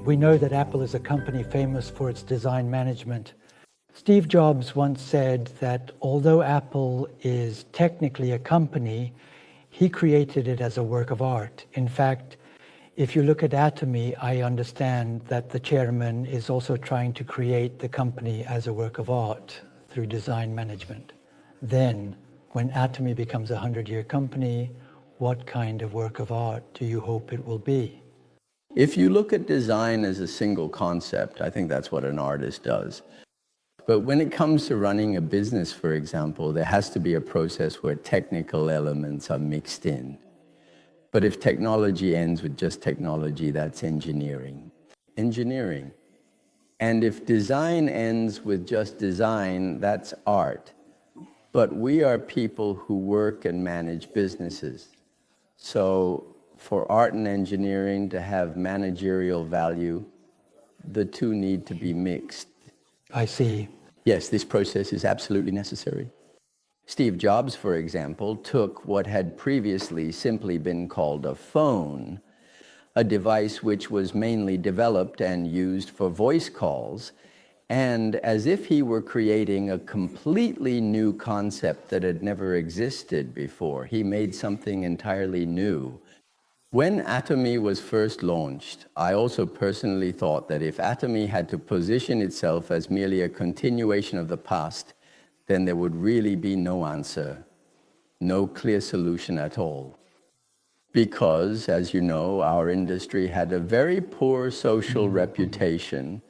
We know that Apple is a company famous for its design management. Steve Jobs once said that although Apple is technically a company, he created it as a work of art. In fact, if you look at Atomy, I understand that the chairman is also trying to create the company as a work of art through design management. Then, when Atomy becomes a 100-year company, what kind of work of art do you hope it will be? If you look at design as a single concept, I think that's what an artist does. But when it comes to running a business, for example, there has to be a process where technical elements are mixed in. But if technology ends with just technology, that's engineering. Engineering. And if design ends with just design, that's art. But we are people who work and manage businesses. So for art and engineering to have managerial value, the two need to be mixed. I see. Yes, this process is absolutely necessary. Steve Jobs, for example, took what had previously simply been called a phone, a device which was mainly developed and used for voice calls, and as if he were creating a completely new concept that had never existed before, he made something entirely new. When Atomy was first launched, I also personally thought that if Atomy had to position itself as merely a continuation of the past, then there would really be no answer, no clear solution at all. Because, as you know, our industry had a very poor social reputation,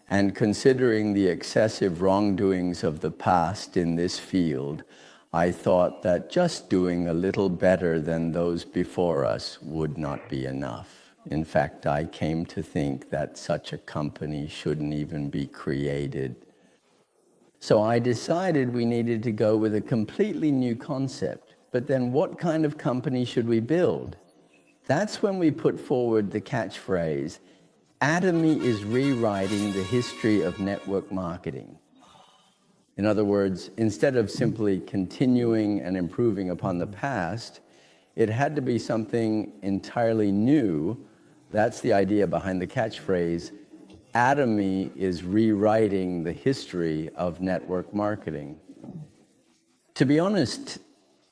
and considering the excessive wrongdoings of the past in this field, I thought that just doing a little better than those before us would not be enough. In fact, I came to think that such a company shouldn't even be created. So I decided we needed to go with a completely new concept. But then what kind of company should we build? That's when we put forward the catchphrase, Atomy is rewriting the history of network marketing. In other words, instead of simply continuing and improving upon the past, it had to be something entirely new. That's the idea behind the catchphrase, Atomy is rewriting the history of network marketing. To be honest,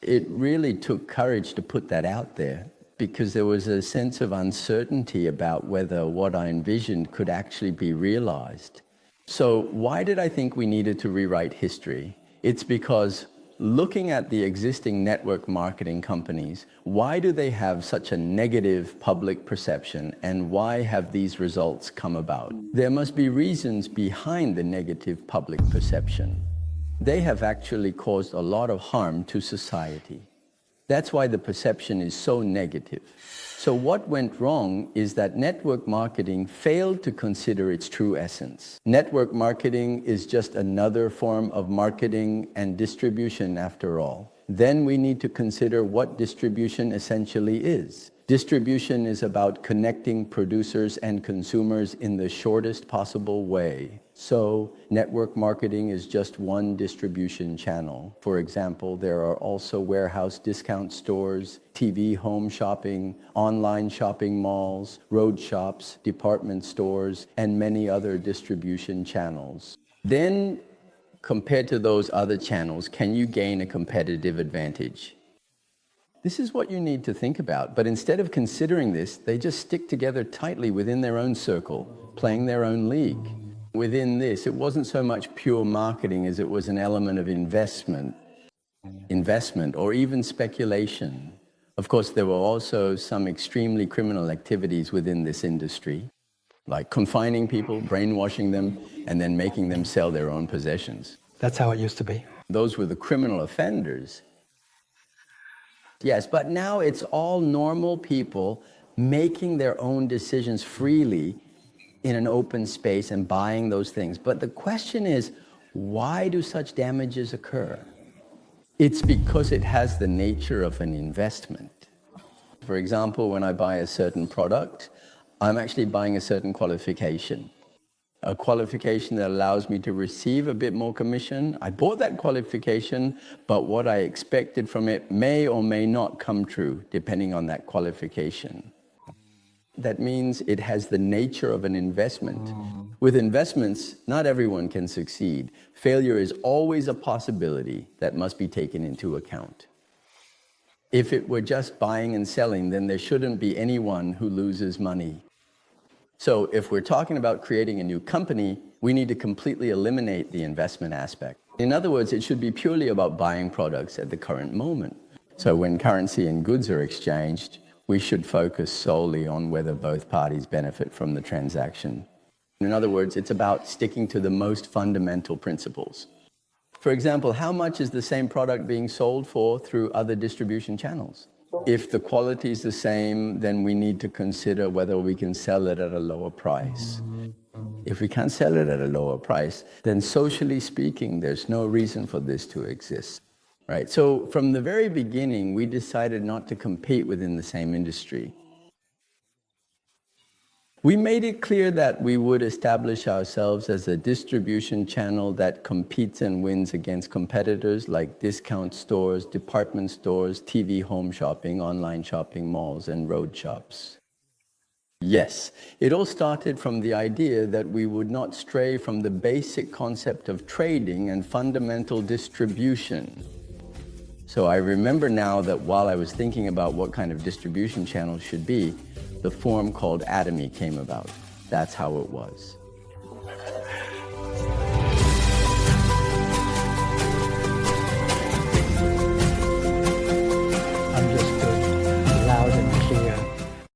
it really took courage to put that out there because there was a sense of uncertainty about whether what I envisioned could actually be realized. So why did I think we needed to rewrite history? It's because looking at the existing network marketing companies, why do they have such a negative public perception and why have these results come about? There must be reasons behind the negative public perception. They have actually caused a lot of harm to society. That's why the perception is so negative. So what went wrong is that network marketing failed to consider its true essence. Network marketing is just another form of marketing and distribution after all. Then we need to consider what distribution essentially is. Distribution is about connecting producers and consumers in the shortest possible way. So network marketing is just one distribution channel. For example, there are also warehouse discount stores, TV home shopping, online shopping malls, road shops, department stores, and many other distribution channels. Then, compared to those other channels, can you gain a competitive advantage? This is what you need to think about, but instead of considering this, they just stick together tightly within their own circle, playing their own league. Within this, it wasn't so much pure marketing as it was an element of investment, or even speculation. Of course, there were also some extremely criminal activities within this industry, like confining people, brainwashing them, and then making them sell their own possessions. That's how it used to be. Those were the criminal offenders. Yes, but now it's all normal people making their own decisions freely in an open space and buying those things. But the question is, why do such damages occur? It's because it has the nature of an investment. For example, when I buy a certain product, I'm actually buying a certain qualification. A qualification that allows me to receive a bit more commission. I bought that qualification, but what I expected from it may or may not come true, depending on that qualification. That means it has the nature of an investment. With investments, not everyone can succeed. Failure is always a possibility that must be taken into account. If it were just buying and selling, then there shouldn't be anyone who loses money. So if we're talking about creating a new company, we need to completely eliminate the investment aspect. In other words, it should be purely about buying products at the current moment. So when currency and goods are exchanged, we should focus solely on whether both parties benefit from the transaction. In other words, it's about sticking to the most fundamental principles. For example, how much is the same product being sold for through other distribution channels? If the quality is the same, then we need to consider whether we can sell it at a lower price. If we can't sell it at a lower price, then socially speaking, there's no reason for this to exist. Right? So from the very beginning, we decided not to compete within the same industry. We made it clear that we would establish ourselves as a distribution channel that competes and wins against competitors like discount stores, department stores, TV home shopping, online shopping malls, and road shops. Yes, it all started from the idea that we would not stray from the basic concept of trading and fundamental distribution. So I remember now that while I was thinking about what kind of distribution channels should be, the form called Atomy came about. That's how it was.